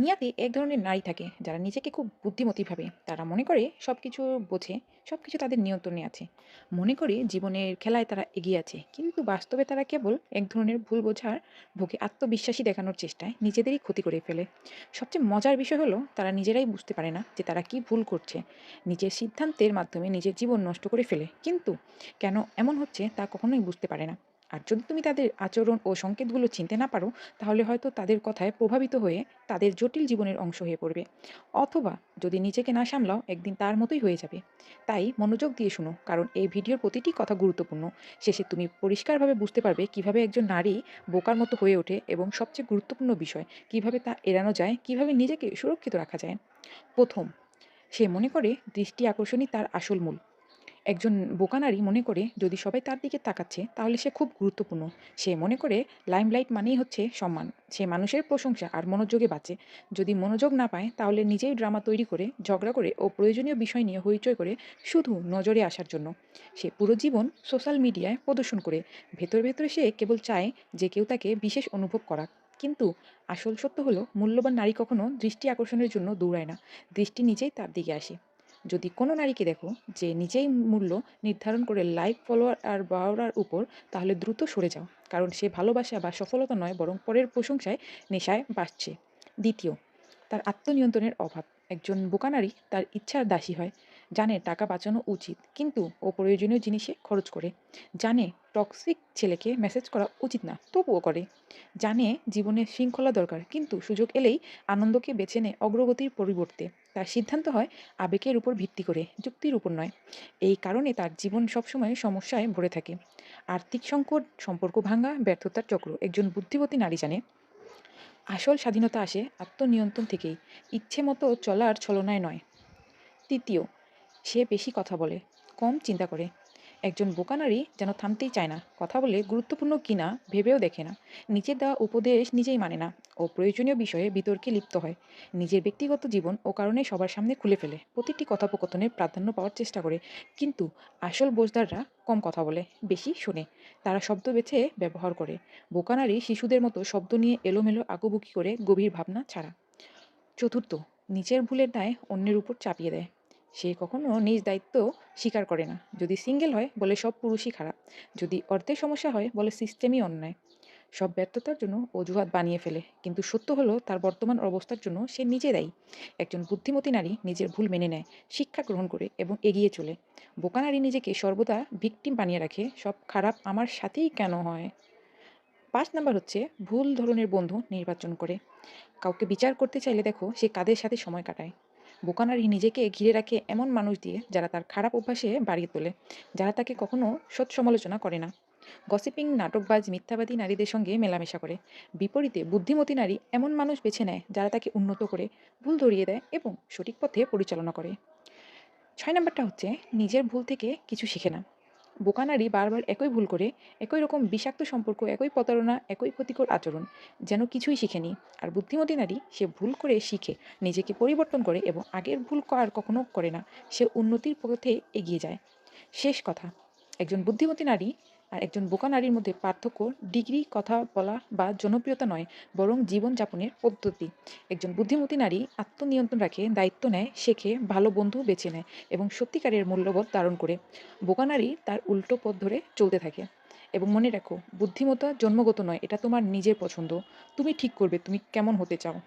দুনিয়াতে এক ধরনের নারী থাকে যারা নিজেকে খুব বুদ্ধিমতী ভাবে। তারা মনে করে সব কিছু বোঝে, সব কিছু তাদের নিয়ন্ত্রণে আছে। মনে করে জীবনের খেলায় তারা এগিয়ে আছে, কিন্তু বাস্তবে তারা কেবল এক ধরনের ভুল বোঝার ভোগে আত্মবিশ্বাসী দেখানোর চেষ্টায় নিজেদেরই ক্ষতি করে ফেলে। সবচেয়ে মজার বিষয় হলো তারা নিজেরাই বুঝতে পারে না যে তারা কি ভুল করছে। নিজের সিদ্ধান্তের মাধ্যমে নিজের জীবন নষ্ট করে ফেলে, কিন্তু কেন এমন হচ্ছে তা কখনোই বুঝতে পারে না। আর যদি তুমি তাদের আচরণ ও সংকেতগুলো চিনতে না পারো, তাহলে হয়তো তাদের কথায় প্রভাবিত হয়ে তাদের জটিল জীবনের অংশ হয়ে পড়বে। অথবা যদি নিজেকে না সামলাও, একদিন তার মতোই হয়ে যাবে। তাই মনোযোগ দিয়ে শুনো, কারণ এই ভিডিওর প্রতিটি কথা গুরুত্বপূর্ণ। শেষে তুমি পরিষ্কারভাবে বুঝতে পারবে কিভাবে একজন নারী বোকার মতো হয়ে ওঠে, এবং সবচেয়ে গুরুত্বপূর্ণ বিষয় কিভাবে তা এড়ানো যায়, কিভাবে নিজেকে সুরক্ষিত রাখা যায়। প্রথম, সে মনে করে দৃষ্টি আকর্ষণই তার আসল মূল। একজন বোকা নারী মনে করে যদি সবাই তার দিকে তাকাচ্ছে তাহলে সে খুব গুরুত্বপূর্ণ। সে মনে করে লাইমলাইট মানেই হচ্ছে সম্মান। সে মানুষের প্রশংসা আর মনোযোগে বাঁচে। যদি মনোযোগ না পায় তাহলে নিজেই ড্রামা তৈরি করে, ঝগড়া করে ও প্রয়োজনীয় বিষয় নিয়ে হইচই করে, শুধু নজরে আসার জন্য। সে পুরো জীবন সোশ্যাল মিডিয়ায় প্রদর্শন করে। ভেতরে সে কেবল চায় যে কেউ তাকে বিশেষ অনুভব করাক। কিন্তু আসল সত্য হলো, মূল্যবান নারী কখনো দৃষ্টি আকর্ষণের জন্য দৌড়ায় না। দৃষ্টি নিজেই তার দিকে আসে। যদি কোনো নারীকে দেখো যে নিজেই মূল্য নির্ধারণ করে লাইক, ফলোয়ার আর বাওরার উপর, তাহলে দ্রুত সরে যাও। কারণ সে ভালোবাসা বা সফলতা নয়, বরং পরের প্রশংসায় নেশায় বাসছে। দ্বিতীয়, তার আত্মনিয়ন্ত্রণের অভাব। একজন বোকা নারী তার ইচ্ছার দাসী হয়। জানে টাকা বাঁচানো উচিত, কিন্তু অপ্রয়োজনীয় জিনিসে খরচ করে। জানে টক্সিক ছেলেকে মেসেজ করা উচিত না, তবুও করে। জানে জীবনে শৃঙ্খলা দরকার, কিন্তু সুযোগ এলেই আনন্দকে বেছে নেয় অগ্রগতির পরিবর্তে। তার সিদ্ধান্ত হয় আবেগের উপর ভিত্তি করে, যুক্তির উপর নয়। এই কারণে তার জীবন সবসময় সমস্যায় ভরে থাকে। আর্থিক সংকট, সম্পর্ক ভাঙা, ব্যর্থতার চক্র। একজন বুদ্ধিমতী নারী জানে আসল স্বাধীনতা আসে আত্মনিয়ন্ত্রণ থেকেই, ইচ্ছে মতো চলার ছলনায় নয়। তৃতীয়, সে বেশি কথা বলে, কম চিন্তা করে। একজন বোকা নারী যেন থামতেই চায় না, কথা বলে গুরুত্বপূর্ণ কিনা ভেবেও দেখে না। নিজের দেওয়া উপদেশ নিজেই মানে না, ও প্রয়োজনীয় বিষয়ে বিতর্কে লিপ্ত হয়। নিজের ব্যক্তিগত জীবন ও কারণে সবার সামনে খুলে ফেলে। প্রতিটি কথোপকথনে প্রাধান্য পাওয়ার চেষ্টা করে। কিন্তু আসল বোঝদাররা কম কথা বলে, বেশি শোনে। তারা শব্দ বেছে ব্যবহার করে। বোকা নারী শিশুদের মতো শব্দ নিয়ে এলোমেলো আঁকুবুকি করে, গভীর ভাবনা ছাড়া। চতুর্থ, নিজের ভুলের দায় অন্যের উপর চাপিয়ে দেয়। সে কখনো নিজ দায়িত্ব স্বীকার করে না। যদি সিঙ্গেল হয় বলে সব পুরুষই খারাপ। যদি অর্থের সমস্যা হয় বলে সিস্টেমই অন্যায়। সব ব্যর্থতার জন্য অজুহাত বানিয়ে ফেলে, কিন্তু সত্য হলো তার বর্তমান অবস্থার জন্য সে নিজে দায়ী। একজন বুদ্ধিমতী নারী নিজের ভুল মেনে নেয়, শিক্ষা গ্রহণ করে এবং এগিয়ে চলে। বোকা নারী নিজেকে সর্বদা ভিকটিম বানিয়ে রাখে, সব খারাপ আমার সাথেই কেন হয়। ৫ নাম্বার হচ্ছে ভুল ধরনের বন্ধু নির্বাচন করে। কাউকে বিচার করতে চাইলে দেখো সে কাদের সাথে সময় কাটায়। বোকা নারী নিজেকে ঘিরে রাখে এমন মানুষ দিয়ে যারা তার খারাপ অভ্যাসে বাড়িয়ে তোলে, যারা তাকে কখনো সৎ সমালোচনা করে না। গসিপিং, নাটকবাজ, মিথ্যাবাদী নারীদের সঙ্গে মেলামেশা করে। বিপরীতে বুদ্ধিমতী নারী এমন মানুষ বেছে নেয় যারা তাকে উন্নত করে, ভুল ধরিয়ে দেয় এবং সঠিক পথে পরিচালনা করে। ৬ নাম্বারটা হচ্ছে নিজের ভুল থেকে কিছু শিখে না। বোকা নারী বারবার একই ভুল করে, একই রকম বিষাক্ত সম্পর্ক, একই প্রতারণা, একই ক্ষতিকর আচরণ, যেন কিছুই শিখেনি। আর বুদ্ধিমতী নারী সে ভুল করে শিখে, নিজেকে পরিবর্তন করে এবং আগের ভুল আর কখনো করে না। সে উন্নতির পথে এগিয়ে যায়। শেষ কথা, একজন বুদ্ধিমতী নারী আর একজন বোকা নারীর মধ্যে পার্থক্য ডিগ্রি, কথা বলা বা জনপ্রিয়তা নয়, বরং জীবনযাপনের পদ্ধতি। একজন বুদ্ধিমতী নারী আত্মনিয়ন্ত্রণ রাখে, দায়িত্ব নেয়, শেখে, ভালো বন্ধু বেছে নেয় এবং সত্যিকারের মূল্যবোধ ধারণ করে। বোকা নারী তার উল্টো পথ ধরে চলতে থাকে। এবং মনে রাখো, বুদ্ধিমত্তা জন্মগত নয়, এটা তোমার নিজের পছন্দ। তুমি ঠিক করবে তুমি কেমন হতে চাও।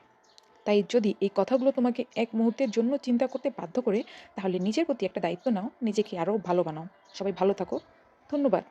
তাই যদি এই কথাগুলো তোমাকে এক মুহূর্তের জন্য চিন্তা করতে বাধ্য করে, তাহলে নিজের প্রতি একটা দায়িত্ব নাও, নিজেকে আরও ভালো বানাও। সবাই ভালো থাকো। ধন্যবাদ।